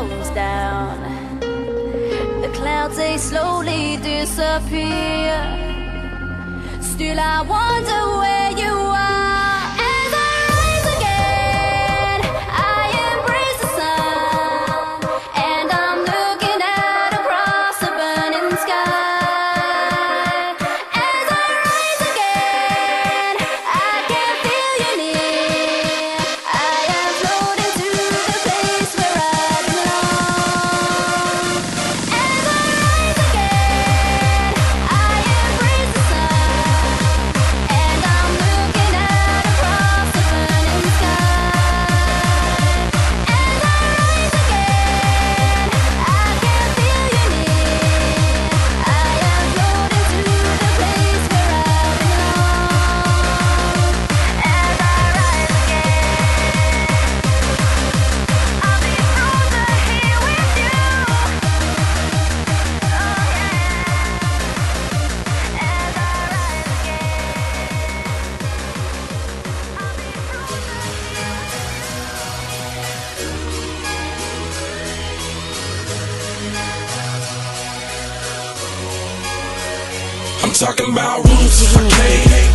goes down, the clouds they slowly disappear. Still I wonder where you are. As I rise again, I embrace the sun, and I'm looking out across the burning sky. As I rise again, I can feel you near. I am floating to the place where I belong. As I rise again, I embrace the sun, and I'm looking out across the burning sky. As I rise again, I can feel you near. I am floating to the place where I belong. As I rise again, I'll be frozen here with you. Oh yeah. As I rise again, I'll be frozen here with you. I'm talking about roots, okay.